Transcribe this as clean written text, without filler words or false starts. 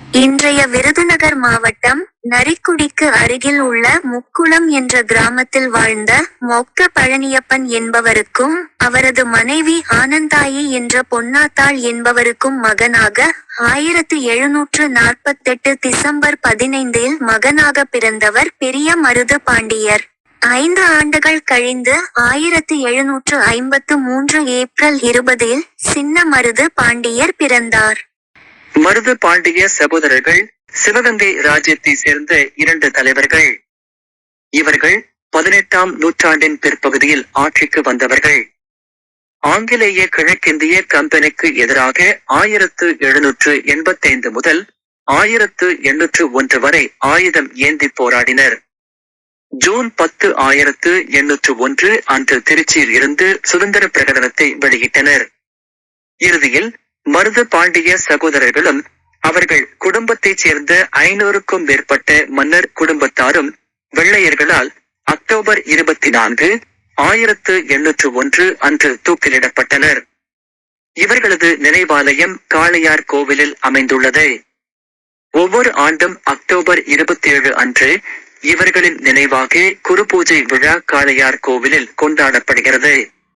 இன்றைய விருதுநகர் மாவட்டம் நரிக்குடிக்கு அருகில் உள்ள முக்குளம் என்ற கிராமத்தில் வாழ்ந்த மொக்க பழனியப்பன் என்பவருக்கும் அவரது மனைவி ஆனந்தாயி என்ற பொன்னாத்தாள் என்பவருக்கும் மகனாக 1748 டிசம்பர் 15 மகனாக பிறந்தவர் பெரிய மருது பாண்டியர். 5 ஆண்டுகள் கழிந்து 1753 ஏப்ரல் 20 சின்ன மருது பாண்டியர் பிறந்தார். மருது பாண்டிய சகோதரர்கள் சிவகங்கை ராஜ்யத்தை சேர்ந்த 2 தலைவர்கள். இவர்கள் 18ஆம் நூற்றாண்டின் பிற்பகுதியில் ஆட்சிக்கு வந்தவர்கள். ஆங்கிலேய கிழக்கிந்திய கம்பெனிக்கு எதிராக 1785 முதல் 1801 வரை ஆயுதம் ஏந்தி போராடினர். ஜூன் 10 1801 அன்று திருச்சியில் இருந்து சுதந்திர பிரகடனத்தை வெளியிட்டனர். இறுதியில் மருது பாண்டிய சகோதரர்களும் அவர்கள் குடும்பத்தைச் சேர்ந்த 500க்கும் மேற்பட்ட மன்னர் குடும்பத்தாரும் வெள்ளையர்களால் அக்டோபர் 24, 1801 அன்று தூக்கிலிடப்பட்டனர். இவர்களது நினைவாலயம் காளையார் கோவிலில் அமைந்துள்ளது. ஒவ்வொரு ஆண்டும் அக்டோபர் 27 அன்று இவர்களின் நினைவாக குருபூஜை விழா காளையார் கோவிலில் கொண்டாடப்படுகிறது.